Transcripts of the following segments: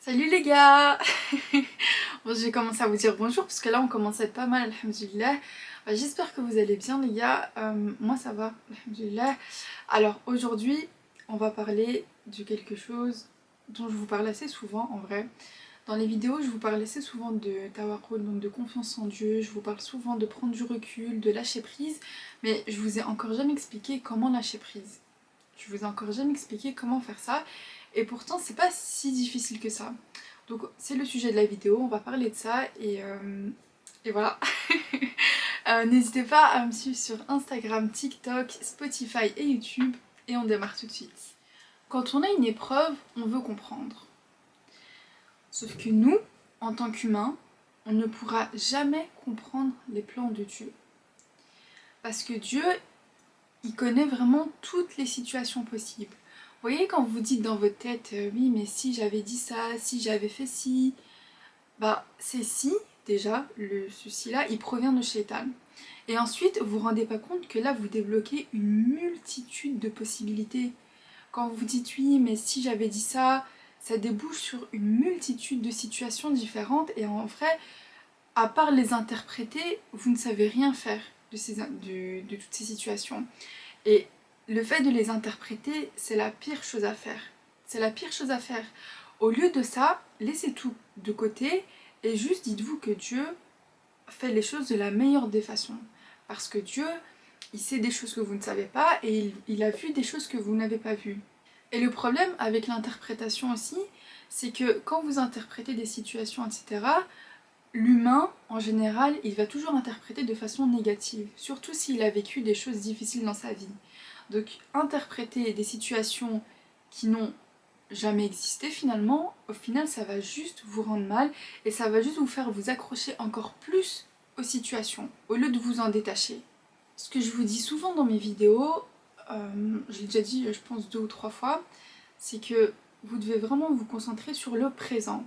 Salut les gars. Bon, je vais commencer à vous dire bonjour parce que là on commence à être pas mal, alhamdoulilah. J'espère que vous allez bien les gars. Moi ça va, alhamdoulilah. Alors aujourd'hui on va parler de quelque chose dont je vous parle assez souvent en vrai. Dans les vidéos je vous parle assez souvent de tawakkul, donc de confiance en Dieu. Je vous parle souvent de prendre du recul, de lâcher prise. Mais je vous ai encore jamais expliqué comment lâcher prise. Je vous ai encore jamais expliqué comment faire ça. Et pourtant, c'est pas si difficile que ça. Donc, c'est le sujet de la vidéo. On va parler de ça. Et voilà. N'hésitez pas à me suivre sur Instagram, TikTok, Spotify et YouTube. Et on démarre tout de suite. Quand on a une épreuve, on veut comprendre. Sauf que nous, en tant qu'humains, on ne pourra jamais comprendre les plans de Dieu. Parce que Dieu, il connaît vraiment toutes les situations possibles. Vous voyez quand vous dites dans votre tête oui mais si j'avais dit ça, si j'avais fait ci, bah c'est si déjà, le souci là, il provient de Shaitan. Et ensuite, vous vous rendez pas compte que là vous débloquez une multitude de possibilités. Quand vous dites oui mais si j'avais dit ça, ça débouche sur une multitude de situations différentes et en vrai, à part les interpréter, vous ne savez rien faire de toutes ces situations. Et le fait de les interpréter, c'est la pire chose à faire. C'est la pire chose à faire. Au lieu de ça, laissez tout de côté et juste dites-vous que Dieu fait les choses de la meilleure des façons. Parce que Dieu, il sait des choses que vous ne savez pas et il a vu des choses que vous n'avez pas vues. Et le problème avec l'interprétation aussi, c'est que quand vous interprétez des situations, etc., l'humain, en général, il va toujours interpréter de façon négative, surtout s'il a vécu des choses difficiles dans sa vie. Donc interpréter des situations qui n'ont jamais existé finalement, au final ça va juste vous rendre mal et ça va juste vous faire vous accrocher encore plus aux situations au lieu de vous en détacher. Ce que je vous dis souvent dans mes vidéos, je l'ai déjà dit je pense 2 ou 3 fois, c'est que vous devez vraiment vous concentrer sur le présent.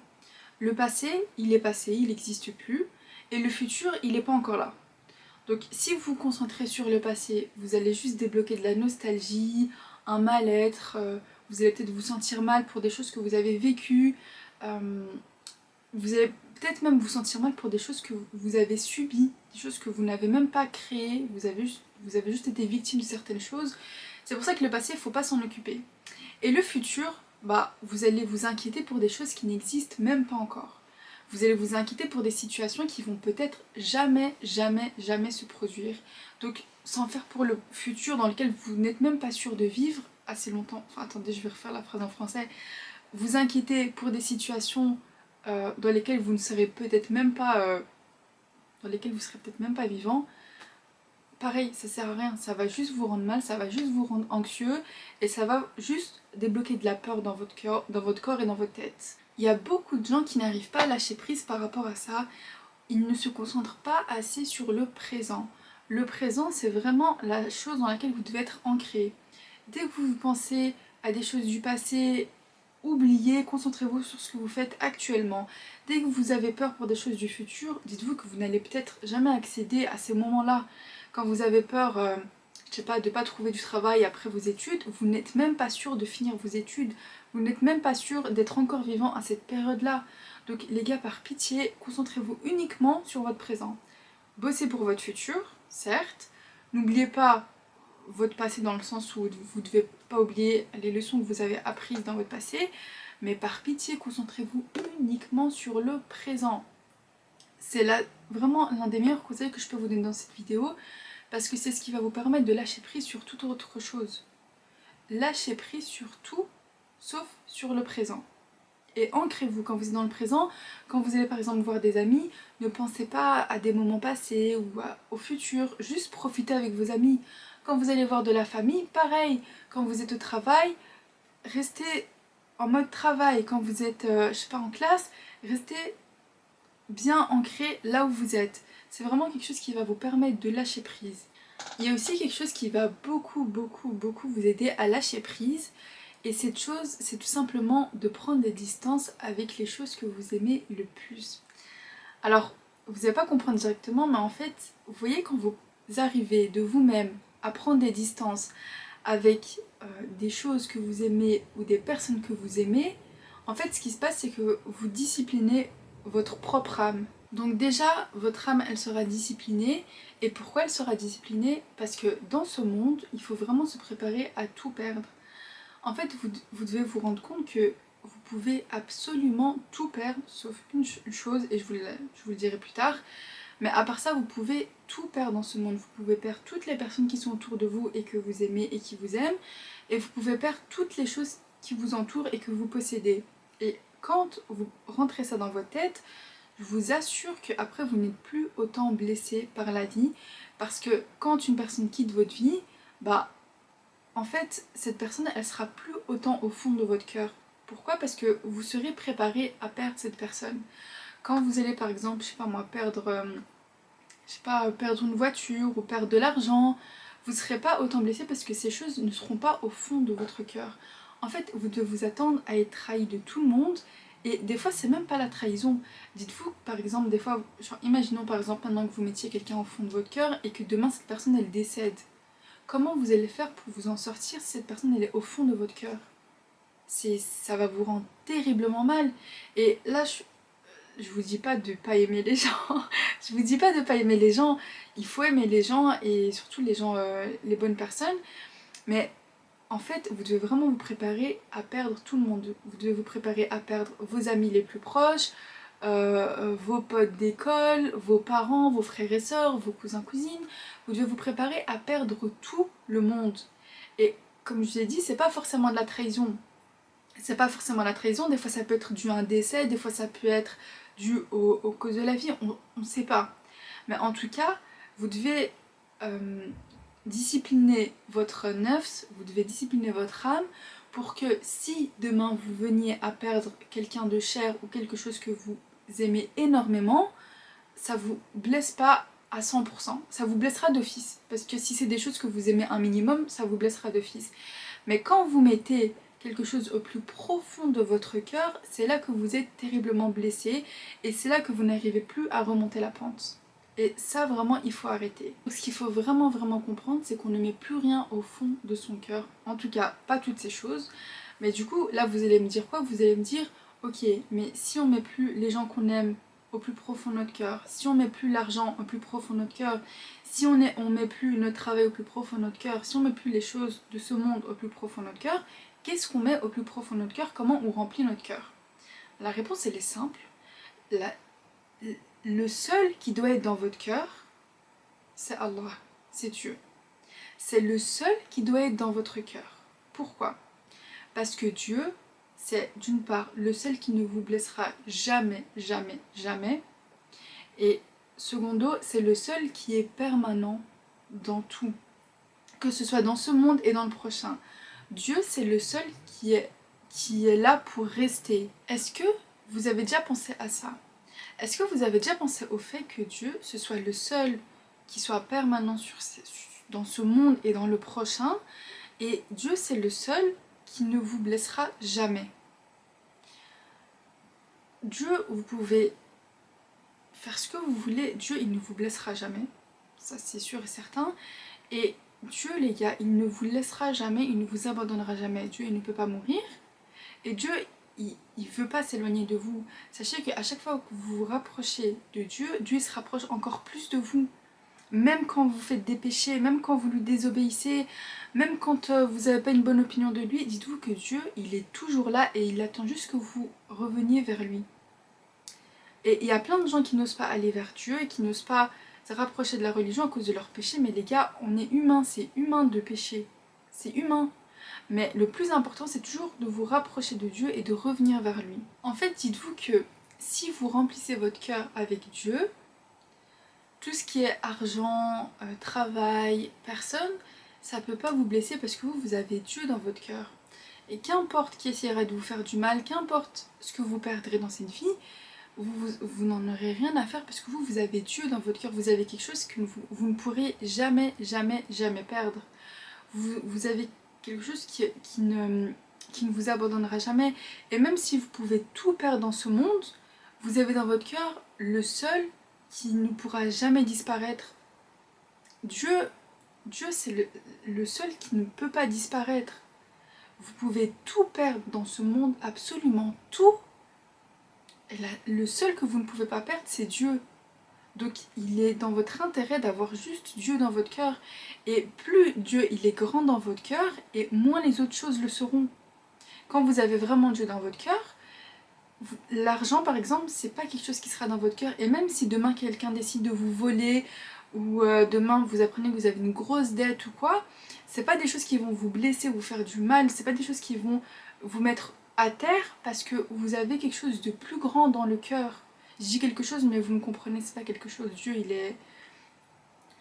Le passé, il n'existe plus, et le futur, il n'est pas encore là. Donc si vous vous concentrez sur le passé, vous allez juste débloquer de la nostalgie, un mal-être, vous allez peut-être vous sentir mal pour des choses que vous avez vécues, euh, vous allez peut-être même vous sentir mal pour des choses que vous avez subies, des choses que vous n'avez même pas créées, vous avez juste été victime de certaines choses. C'est pour ça que le passé, il ne faut pas s'en occuper. Et le futur, bah, vous allez vous inquiéter pour des choses qui n'existent même pas encore. Vous allez vous inquiéter pour des situations qui vont peut-être jamais, jamais, jamais se produire. Donc, sans faire pour le futur dans lequel vous n'êtes même pas sûr de vivre assez longtemps. Enfin, attendez, je vais refaire la phrase en français. Vous inquiétez pour des situations dans lesquelles vous ne serez peut-être même pas, dans lesquelles vous serez peut-être même pas vivant. Pareil, ça sert à rien, ça va juste vous rendre mal, ça va juste vous rendre anxieux et ça va juste débloquer de la peur dans votre corps et dans votre tête. Il y a beaucoup de gens qui n'arrivent pas à lâcher prise par rapport à ça. Ils ne se concentrent pas assez sur le présent. Le présent, c'est vraiment la chose dans laquelle vous devez être ancré. Dès que vous pensez à des choses du passé, oubliez, concentrez-vous sur ce que vous faites actuellement. Dès que vous avez peur pour des choses du futur, dites-vous que vous n'allez peut-être jamais accéder à ces moments-là. Quand vous avez peur, je sais pas, de ne pas trouver du travail après vos études, vous n'êtes même pas sûr de finir vos études. Vous n'êtes même pas sûr d'être encore vivant à cette période-là. Donc les gars, par pitié, concentrez-vous uniquement sur votre présent. Bossez pour votre futur, certes. N'oubliez pas votre passé dans le sens où vous ne devez pas oublier les leçons que vous avez apprises dans votre passé, mais par pitié, concentrez-vous uniquement sur le présent. C'est là vraiment l'un des meilleurs conseils que je peux vous donner dans cette vidéo, parce que c'est ce qui va vous permettre de lâcher prise sur toute autre chose. Lâchez prise sur tout, sauf sur le présent. Et ancrez-vous quand vous êtes dans le présent. Quand vous allez par exemple voir des amis, ne pensez pas à des moments passés ou au futur, juste profitez avec vos amis. Quand vous allez voir de la famille, pareil. Quand vous êtes au travail, restez en mode travail. Quand vous êtes, je sais pas, en classe, restez bien ancré là où vous êtes. C'est vraiment quelque chose qui va vous permettre de lâcher prise. Il y a aussi quelque chose qui va beaucoup, beaucoup, beaucoup vous aider à lâcher prise. Et cette chose, c'est tout simplement de prendre des distances avec les choses que vous aimez le plus. Alors, vous n'allez pas comprendre directement, mais en fait, vous voyez quand vous arrivez de vous-même à prendre des distances avec des choses que vous aimez ou des personnes que vous aimez, En fait, ce qui se passe, c'est que vous disciplinez votre propre âme. Donc déjà, votre âme, elle sera disciplinée. Et pourquoi elle sera disciplinée? Parce que dans ce monde, il faut vraiment se préparer à tout perdre. En fait, vous devez vous rendre compte que vous pouvez absolument tout perdre, sauf une chose, et je vous le dirai plus tard. Mais à part ça, vous pouvez tout perdre dans ce monde. Vous pouvez perdre toutes les personnes qui sont autour de vous et que vous aimez et qui vous aiment. Et vous pouvez perdre toutes les choses qui vous entourent et que vous possédez. Et quand vous rentrez ça dans votre tête, je vous assure qu'après vous n'êtes plus autant blessé par la vie. Parce que quand une personne quitte votre vie, bah en fait cette personne elle sera plus autant au fond de votre cœur. Pourquoi? Parce que vous serez préparé à perdre cette personne. Quand vous allez par exemple, je sais pas moi, perdre une voiture ou perdre de l'argent, vous ne serez pas autant blessé parce que ces choses ne seront pas au fond de votre cœur. En fait, vous devez vous attendre à être trahi de tout le monde. Et des fois, c'est même pas la trahison. Dites-vous, par exemple, des fois, genre, imaginons par exemple maintenant que vous mettiez quelqu'un au fond de votre cœur et que demain cette personne elle décède. Comment vous allez faire pour vous en sortir si cette personne elle est au fond de votre cœur? Ça va vous rendre terriblement mal. Et là, je vous dis pas de pas aimer les gens. Je vous dis pas de pas aimer les gens. Il faut aimer les gens et surtout les gens, les bonnes personnes. Mais en fait, vous devez vraiment vous préparer à perdre tout le monde. Vous devez vous préparer à perdre vos amis les plus proches, vos potes d'école, vos parents, vos frères et sœurs, vos cousins, cousines. Vous devez vous préparer à perdre tout le monde. Et comme je vous ai dit, c'est pas forcément de la trahison. C'est pas forcément la trahison, des fois ça peut être dû à un décès, des fois ça peut être dû aux causes de la vie, on ne sait pas. Mais en tout cas, vous devez discipliner votre nafs, vous devez discipliner votre âme pour que si demain vous veniez à perdre quelqu'un de cher ou quelque chose que vous aimez énormément, ça vous blesse pas à 100%, ça vous blessera d'office. Parce que si c'est des choses que vous aimez un minimum, ça vous blessera d'office. Mais quand vous mettez quelque chose au plus profond de votre cœur, c'est là que vous êtes terriblement blessé et c'est là que vous n'arrivez plus à remonter la pente. Et ça vraiment il faut arrêter. Donc, ce qu'il faut vraiment comprendre, c'est qu'on ne met plus rien au fond de son cœur. En tout cas pas toutes ces choses. Mais du coup là vous allez me dire quoi? Vous allez me dire ok, mais si on met plus les gens qu'on aime au plus profond de notre cœur, si on met plus l'argent au plus profond de notre cœur, si on met plus notre travail au plus profond de notre cœur, si on met plus les choses de ce monde au plus profond de notre cœur, qu'est-ce qu'on met au plus profond de notre cœur? Comment on remplit notre cœur? La réponse elle est simple. Le seul qui doit être dans votre cœur, c'est Allah, c'est Dieu. C'est le seul qui doit être dans votre cœur. Pourquoi? Parce que Dieu, c'est d'une part le seul qui ne vous blessera jamais, jamais, jamais. Et secondo, c'est le seul qui est permanent dans tout. Que ce soit dans ce monde et dans le prochain. Dieu, c'est le seul qui est là pour rester. Est-ce que vous avez déjà pensé à ça? Est-ce que vous avez déjà pensé au fait que Dieu, ce soit le seul qui soit permanent dans ce monde et dans le prochain, et Dieu, c'est le seul qui ne vous blessera jamais. Dieu, vous pouvez faire ce que vous voulez, Dieu, il ne vous blessera jamais. Ça, c'est sûr et certain. Et Dieu, les gars, il ne vous laissera jamais, il ne vous abandonnera jamais. Dieu, il ne peut pas mourir. Et Dieu, il ne veut pas s'éloigner de vous. Sachez qu'à chaque fois que vous vous rapprochez de Dieu, Dieu se rapproche encore plus de vous. Même quand vous faites des péchés, même quand vous lui désobéissez, même quand vous n'avez pas une bonne opinion de lui, dites-vous que Dieu, il est toujours là et il attend juste que vous reveniez vers lui. Et il y a plein de gens qui n'osent pas aller vers Dieu et qui n'osent pas se rapprocher de la religion à cause de leurs péchés. Mais les gars, on est humain, c'est humain de pécher. C'est humain. Mais le plus important, c'est toujours de vous rapprocher de Dieu et de revenir vers lui. En fait, dites-vous que si vous remplissez votre cœur avec Dieu, tout ce qui est argent, travail, personne, ça peut pas vous blesser parce que vous avez Dieu dans votre cœur. Et qu'importe qui essaiera de vous faire du mal, qu'importe ce que vous perdrez dans cette vie, vous n'en aurez rien à faire parce que vous avez Dieu dans votre cœur, vous avez quelque chose que vous ne pourrez jamais, jamais, jamais perdre. Vous avez quelque chose qui ne vous abandonnera jamais. Et même si vous pouvez tout perdre dans ce monde, vous avez dans votre cœur le seul qui ne pourra jamais disparaître. Dieu c'est le seul qui ne peut pas disparaître. Vous pouvez tout perdre dans ce monde, absolument tout. Et là, le seul que vous ne pouvez pas perdre, c'est Dieu. Donc il est dans votre intérêt d'avoir juste Dieu dans votre cœur. Et plus Dieu il est grand dans votre cœur, et moins les autres choses le seront. Quand vous avez vraiment Dieu dans votre cœur, l'argent par exemple, c'est pas quelque chose qui sera dans votre cœur. Et même si demain quelqu'un décide de vous voler, ou demain vous apprenez que vous avez une grosse dette ou quoi, c'est pas des choses qui vont vous blesser, vous faire du mal, c'est pas des choses qui vont vous mettre à terre parce que vous avez quelque chose de plus grand dans le cœur. Je dis quelque chose mais vous me comprenez, c'est pas quelque chose. Dieu il est...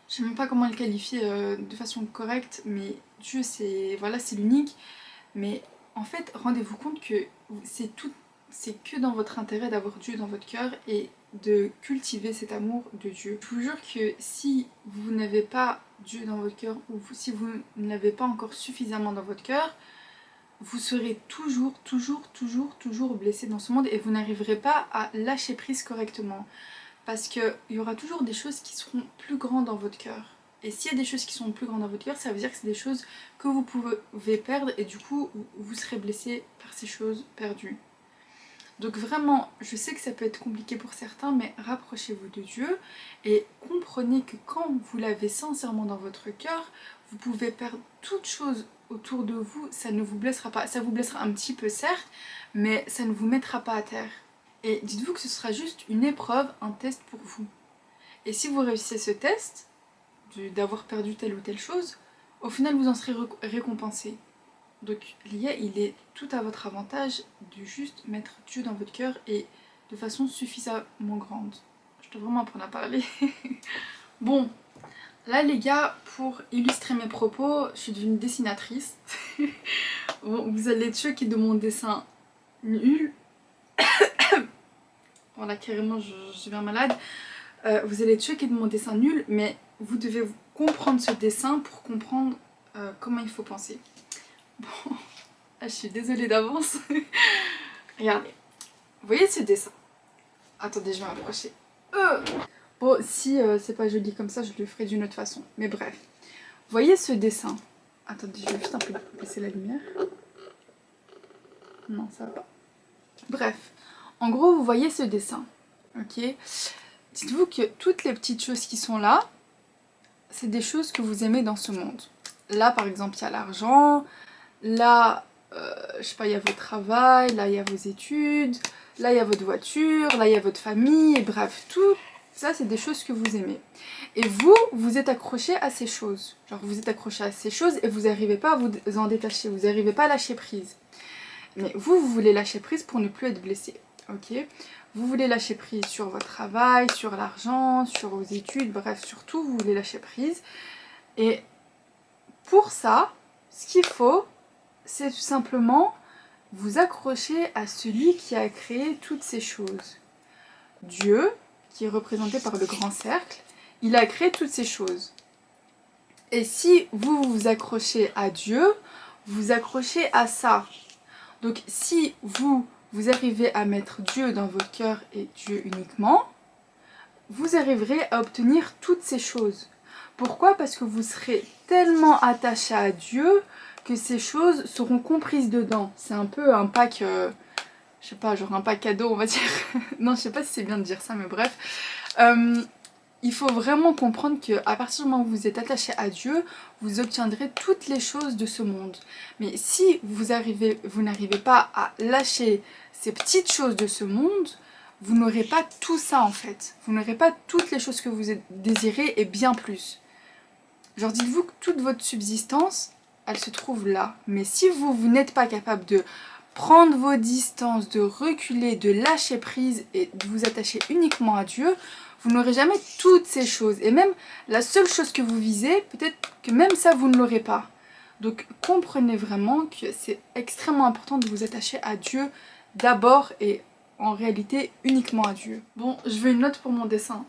Je sais même pas comment le qualifier de façon correcte, mais Dieu c'est... Voilà, c'est l'unique. Mais en fait, rendez-vous compte que c'est que dans votre intérêt d'avoir Dieu dans votre cœur et de cultiver cet amour de Dieu. Je vous jure que si vous n'avez pas Dieu dans votre cœur ou si vous ne l'avez pas encore suffisamment dans votre cœur, vous serez toujours blessé dans ce monde et vous n'arriverez pas à lâcher prise correctement. Parce qu'il y aura toujours des choses qui seront plus grandes dans votre cœur. Et s'il y a des choses qui sont plus grandes dans votre cœur, ça veut dire que c'est des choses que vous pouvez perdre et du coup vous serez blessé par ces choses perdues. Donc vraiment, je sais que ça peut être compliqué pour certains, mais rapprochez-vous de Dieu et comprenez que quand vous l'avez sincèrement dans votre cœur, vous pouvez perdre toute chose autour de vous, ça ne vous blessera pas. Ça vous blessera un petit peu certes, mais ça ne vous mettra pas à terre. Et dites-vous que ce sera juste une épreuve, un test pour vous. Et si vous réussissez ce test, d'avoir perdu telle ou telle chose, au final vous en serez récompensé. Donc il est tout à votre avantage de juste mettre Dieu dans votre cœur et de façon suffisamment grande. Je dois vraiment apprendre à parler. Bon, là les gars, pour illustrer mes propos, je suis devenue dessinatrice. Bon, vous allez être choqués de mon dessin nul. Voilà, carrément, je deviens malade. Vous allez être choqués de mon dessin nul, mais vous devez comprendre ce dessin pour comprendre comment il faut penser. Bon, je suis désolée d'avance. Regardez, vous voyez ce dessin? Attendez, je vais m'approcher. Bon, si c'est pas joli comme ça, je le ferai d'une autre façon. Mais bref, vous voyez ce dessin? Attendez, je vais juste un peu baisser la lumière. Non, ça va pas. Bref, en gros, vous voyez ce dessin, ok? Dites-vous que toutes les petites choses qui sont là, c'est des choses que vous aimez dans ce monde. Là, par exemple, il y a l'argent. Là, je sais pas, il y a votre travail. Là, il y a vos études. Là, il y a votre voiture. Là, il y a votre famille. Et bref, tout ça, c'est des choses que vous aimez. Et vous êtes accroché à ces choses. Genre, vous êtes accroché à ces choses et vous n'arrivez pas à vous en détacher. Vous n'arrivez pas à lâcher prise. Mais vous voulez lâcher prise pour ne plus être blessé. Ok? Vous voulez lâcher prise sur votre travail, sur l'argent, sur vos études, bref, sur tout, vous voulez lâcher prise. Et pour ça, ce qu'il faut, c'est tout simplement vous accrocher à celui qui a créé toutes ces choses. Dieu, qui est représenté par le grand cercle, il a créé toutes ces choses. Et si vous vous accrochez à Dieu, vous accrochez à ça. Donc si vous arrivez à mettre Dieu dans votre cœur et Dieu uniquement, vous arriverez à obtenir toutes ces choses. Pourquoi? Parce que vous serez tellement attaché à Dieu que ces choses seront comprises dedans. C'est un peu un pack, je sais pas, genre un pack cadeau on va dire. Non, je sais pas si c'est bien de dire ça, mais bref. Il faut vraiment comprendre qu'à partir du moment où vous êtes attaché à Dieu, vous obtiendrez toutes les choses de ce monde. Mais si vous n'arrivez pas à lâcher ces petites choses de ce monde, vous n'aurez pas tout ça en fait. Vous n'aurez pas toutes les choses que vous désirez et bien plus. Genre dites-vous que toute votre subsistance, elle se trouve là. Mais si vous n'êtes pas capable de prendre vos distances, de reculer, de lâcher prise et de vous attacher uniquement à Dieu, vous n'aurez jamais toutes ces choses. Et même la seule chose que vous visez, peut-être que même ça, vous ne l'aurez pas. Donc comprenez vraiment que c'est extrêmement important de vous attacher à Dieu d'abord et en réalité uniquement à Dieu. Bon, je veux une note pour mon dessin.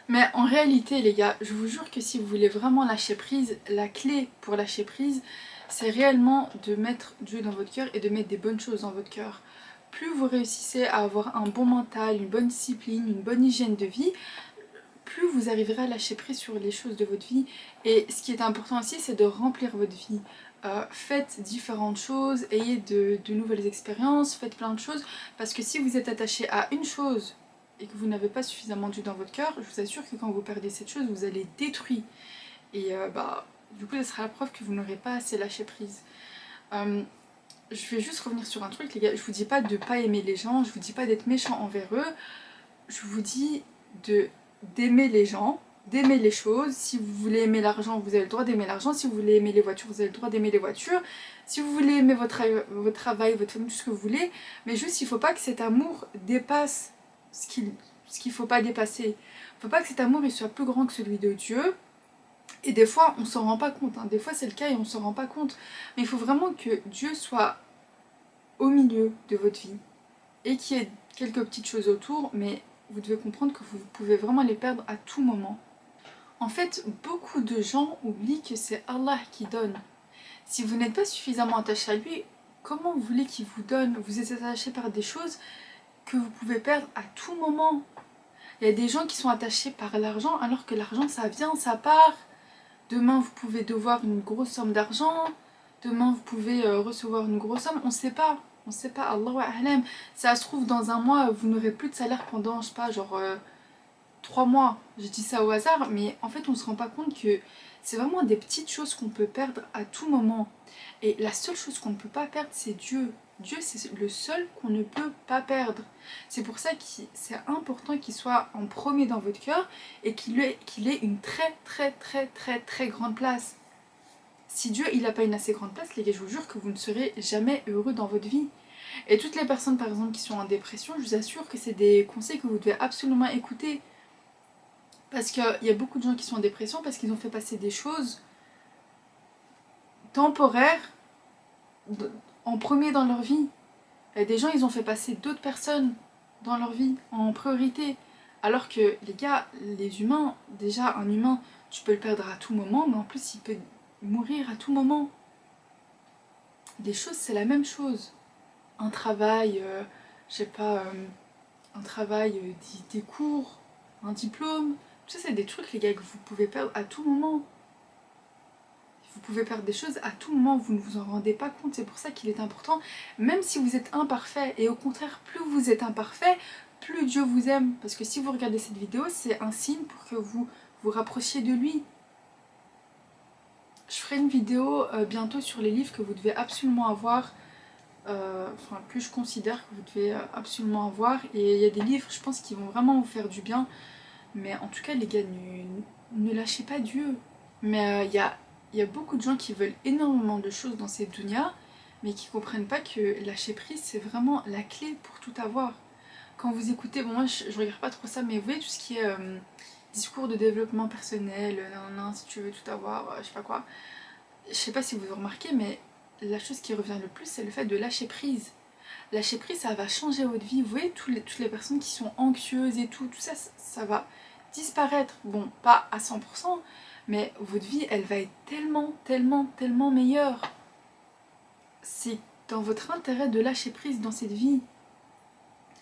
Mais en réalité les gars, je vous jure que si vous voulez vraiment lâcher prise, la clé pour lâcher prise, c'est réellement de mettre Dieu dans votre cœur et de mettre des bonnes choses dans votre cœur. Plus vous réussissez à avoir un bon mental, une bonne discipline, une bonne hygiène de vie, plus vous arriverez à lâcher prise sur les choses de votre vie. Et ce qui est important aussi, c'est de remplir votre vie. faites différentes choses, ayez de nouvelles expériences, faites plein de choses, parce que si vous êtes attaché à une chose et que vous n'avez pas suffisamment Dieu dans votre cœur, je vous assure que quand vous perdez cette chose, vous allez détruire. Et du coup, ça sera la preuve que vous n'aurez pas assez lâché prise. Je vais juste revenir sur un truc, les gars. Je vous dis pas de pas aimer les gens, je vous dis pas d'être méchant envers eux. Je vous dis d'aimer les gens, d'aimer les choses. Si vous voulez aimer l'argent, vous avez le droit d'aimer l'argent. Si vous voulez aimer les voitures, vous avez le droit d'aimer les voitures. Si vous voulez aimer votre travail, votre famille, tout ce que vous voulez. Mais juste, il faut pas que cet amour dépasse ce qu'il faut pas dépasser. Il faut pas que cet amour il soit plus grand que celui de Dieu. Et des fois, on s'en rend pas compte. Hein. Des fois, c'est le cas et on s'en rend pas compte. Mais il faut vraiment que Dieu soit au milieu de votre vie. Et qu'il y ait quelques petites choses autour, mais vous devez comprendre que vous pouvez vraiment les perdre à tout moment. En fait, beaucoup de gens oublient que c'est Allah qui donne. Si vous n'êtes pas suffisamment attaché à lui, comment vous voulez qu'il vous donne? Vous êtes attaché par des choses que vous pouvez perdre à tout moment. Il y a des gens qui sont attachés par l'argent alors que l'argent ça vient, ça part. Demain vous pouvez devoir une grosse somme d'argent. Demain vous pouvez recevoir une grosse somme. On ne sait pas. On ne sait pas. Allahu a'lam. Ça se trouve dans un mois vous n'aurez plus de salaire pendant, je sais pas, genre 3 mois. Je dis ça au hasard, mais en fait on se rend pas compte que c'est vraiment des petites choses qu'on peut perdre à tout moment. Et la seule chose qu'on ne peut pas perdre, c'est Dieu. Dieu, c'est le seul qu'on ne peut pas perdre. C'est pour ça que c'est important qu'il soit en premier dans votre cœur et qu'il ait une très très très très très grande place. Si Dieu il n'a pas une assez grande place, les gars, je vous jure que vous ne serez jamais heureux dans votre vie. Et toutes les personnes par exemple qui sont en dépression, je vous assure que c'est des conseils que vous devez absolument écouter. Parce qu'il y a beaucoup de gens qui sont en dépression parce qu'ils ont fait passer des choses temporaires en premier dans leur vie. Et des gens, ils ont fait passer d'autres personnes dans leur vie en priorité. Alors que les gars, les humains, déjà un humain, tu peux le perdre à tout moment, mais en plus il peut mourir à tout moment. Des choses, c'est la même chose. Un travail, je sais pas, un travail, des cours, un diplôme, tout ça c'est des trucs les gars que vous pouvez perdre à tout moment. Vous pouvez perdre des choses à tout moment, vous ne vous en rendez pas compte, c'est pour ça qu'il est important, même si vous êtes imparfait, et au contraire, plus vous êtes imparfait, plus Dieu vous aime, parce que si vous regardez cette vidéo, c'est un signe pour que vous vous rapprochiez de lui. Je ferai une vidéo bientôt sur les livres que vous devez absolument avoir, que je considère que vous devez absolument avoir, et il y a des livres, je pense, qui vont vraiment vous faire du bien, mais en tout cas, les gars, ne lâchez pas Dieu. Mais il y a beaucoup de gens qui veulent énormément de choses dans cette dunya, mais qui comprennent pas que lâcher prise, c'est vraiment la clé pour tout avoir. Quand vous écoutez, bon moi je regarde pas trop ça, mais vous voyez tout ce qui est discours de développement personnel, non, si tu veux tout avoir, je sais pas quoi. Je sais pas si vous remarquez, mais la chose qui revient le plus, c'est le fait de lâcher prise. Lâcher prise, ça va changer votre vie. Vous voyez, toutes les personnes qui sont anxieuses et tout ça, ça va disparaître. Bon, pas à 100%, mais votre vie, elle va être tellement, tellement, tellement meilleure. C'est dans votre intérêt de lâcher prise dans cette vie.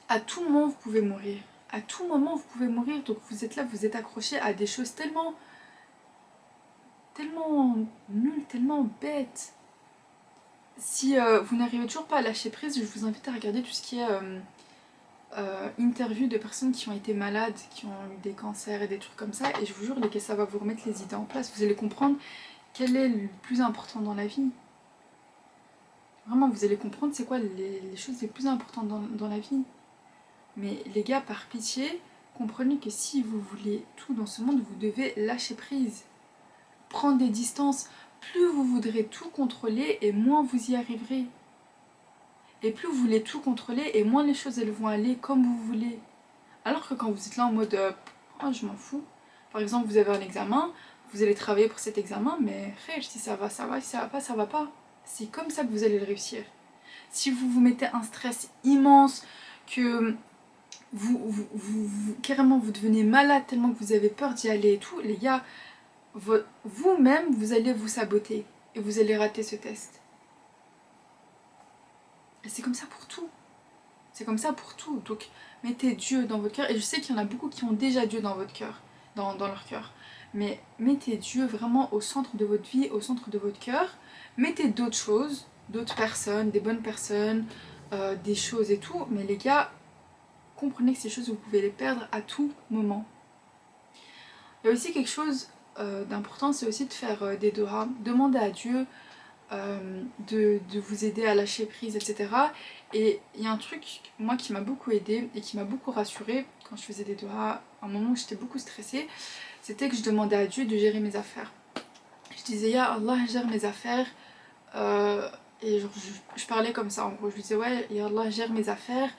À tout moment, vous pouvez mourir. À tout moment, vous pouvez mourir. Donc vous êtes là, vous êtes accroché à des choses tellement, tellement nulles, tellement bêtes. Si vous n'arrivez toujours pas à lâcher prise, je vous invite à regarder tout ce qui est interviews de personnes qui ont été malades, qui ont eu des cancers et des trucs comme ça, et je vous jure les gars, ça va vous remettre les idées en place, vous allez comprendre quel est le plus important dans la vie. Vraiment, vous allez comprendre c'est quoi les choses les plus importantes dans la vie. Mais les gars, par pitié, comprenez que si vous voulez tout dans ce monde, vous devez lâcher prise, prendre des distances. Plus vous voudrez tout contrôler et moins vous y arriverez. Et plus vous voulez tout contrôler et moins les choses elles vont aller comme vous voulez. Alors que quand vous êtes là en mode oh, je m'en fous. Par exemple, vous avez un examen, vous allez travailler pour cet examen, mais si ça va, ça va, si ça va pas, ça va pas. C'est comme ça que vous allez le réussir. Si vous vous mettez un stress immense, que carrément vous devenez malade tellement que vous avez peur d'y aller et tout, les gars, vous-même vous allez vous saboter et vous allez rater ce test. Et c'est comme ça pour tout. C'est comme ça pour tout. Donc mettez Dieu dans votre cœur. Et je sais qu'il y en a beaucoup qui ont déjà Dieu dans votre cœur, dans leur cœur. mais mettez Dieu vraiment au centre de votre vie, au centre de votre cœur. Mettez d'autres choses, d'autres personnes, des bonnes personnes, des choses et tout, mais les gars, comprenez que ces choses, vous pouvez les perdre à tout moment. Il y a aussi quelque chose d'important, c'est aussi de faire des doha, demander à Dieu de vous aider à lâcher prise, etc. Et il y a un truc, moi, qui m'a beaucoup aidée et qui m'a beaucoup rassurée quand je faisais des doha, à un moment où j'étais beaucoup stressée, c'était que je demandais à Dieu de gérer mes affaires. Je disais, Ya Allah, gère mes affaires. Et genre, je parlais comme ça, en gros, je disais, ouais, Ya Allah, gère mes affaires,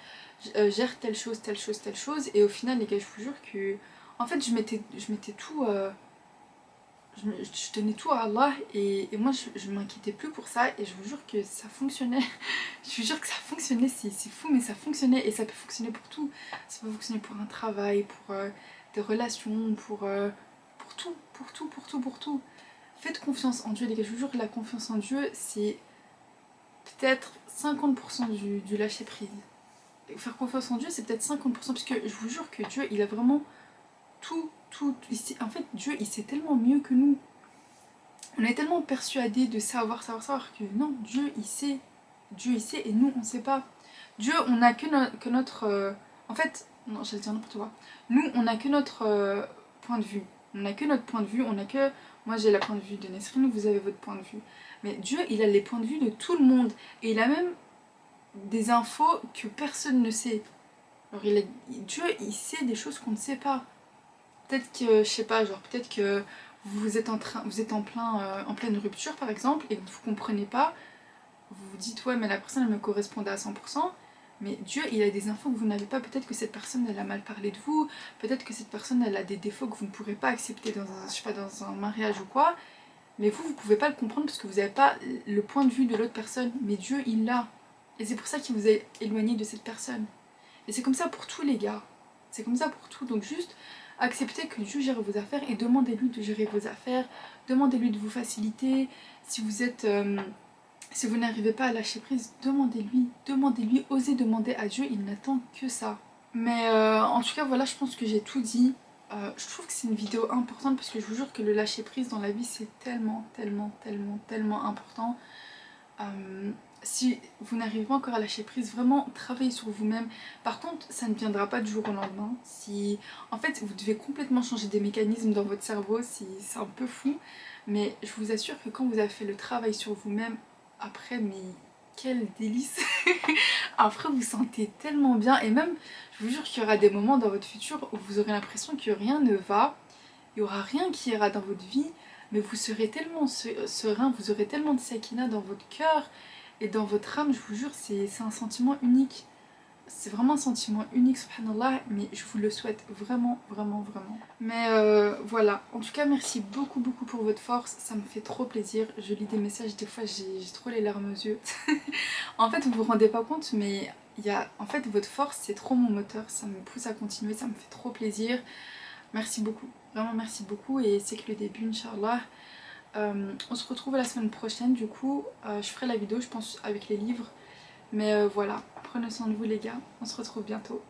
gère telle chose, telle chose, telle chose. Et au final, les gars, je vous jure que, en fait, je mettais tout. Je tenais tout à Allah et moi je m'inquiétais plus pour ça et je vous jure que ça fonctionnait. Je vous jure que ça fonctionnait, c'est fou mais ça fonctionnait et ça peut fonctionner pour tout. Ça peut fonctionner pour un travail, pour des relations, pour tout, pour tout, pour tout, pour tout. Faites confiance en Dieu les gars, je vous jure que la confiance en Dieu c'est peut-être 50% du lâcher prise. Faire confiance en Dieu c'est peut-être 50% parce que je vous jure que Dieu il a vraiment tout, en fait Dieu il sait tellement mieux que nous. On est tellement persuadé de savoir que non, Dieu il sait et nous on sait pas. Dieu on a que notre... en fait, non j'allais dire n'importe quoi. Nous on a que notre point de vue. On a que notre point de vue, on a que... Moi j'ai la point de vue de Nesrine, vous avez votre point de vue. Mais Dieu il a les points de vue de tout le monde. Et il a même des infos que personne ne sait. Alors Dieu il sait des choses qu'on ne sait pas. Peut-être que, je sais pas, genre peut-être que vous êtes en pleine rupture par exemple et que vous comprenez pas, vous vous dites ouais mais la personne elle me correspondait à 100%, mais Dieu il a des infos que vous n'avez pas, peut-être que cette personne elle a mal parlé de vous, peut-être que cette personne elle a des défauts que vous ne pourrez pas accepter dans un, je sais pas, dans un mariage ou quoi, mais vous pouvez pas le comprendre parce que vous n'avez pas le point de vue de l'autre personne, mais Dieu il l'a, et c'est pour ça qu'il vous a éloigné de cette personne. Et c'est comme ça pour tous les gars. C'est comme ça pour tout. Donc juste acceptez que Dieu gère vos affaires et demandez-lui de gérer vos affaires. Demandez-lui de vous faciliter. Si vous êtes... si vous n'arrivez pas à lâcher prise, demandez-lui. Demandez-lui. Osez demander à Dieu. Il n'attend que ça. Mais en tout cas, voilà, je pense que j'ai tout dit. Je trouve que c'est une vidéo importante parce que je vous jure que le lâcher prise dans la vie, c'est tellement, tellement, tellement, tellement important. Si vous n'arrivez pas encore à lâcher prise, vraiment travaillez sur vous-même. Par contre, ça ne viendra pas du jour au lendemain. Si, en fait, vous devez complètement changer des mécanismes dans votre cerveau, c'est un peu fou. Mais je vous assure que quand vous avez fait le travail sur vous-même, après, mais quel délice. Après, vous sentez tellement bien. Et même, je vous jure qu'il y aura des moments dans votre futur où vous aurez l'impression que rien ne va. Il n'y aura rien qui ira dans votre vie. Mais vous serez tellement serein, vous aurez tellement de sakina dans votre cœur et dans votre âme, je vous jure, c'est un sentiment unique. C'est vraiment un sentiment unique, subhanallah, mais je vous le souhaite vraiment, vraiment, vraiment. Mais voilà, en tout cas, merci beaucoup, beaucoup pour votre force, ça me fait trop plaisir. Je lis des messages, des fois j'ai trop les larmes aux yeux. En fait, vous vous rendez pas compte, mais en fait, votre force, c'est trop mon moteur, ça me pousse à continuer, ça me fait trop plaisir. Merci beaucoup, vraiment merci beaucoup, et c'est que le début, Inch'Allah. On se retrouve la semaine prochaine, du coup je ferai la vidéo je pense avec les livres, mais voilà, prenez soin de vous les gars, on se retrouve bientôt.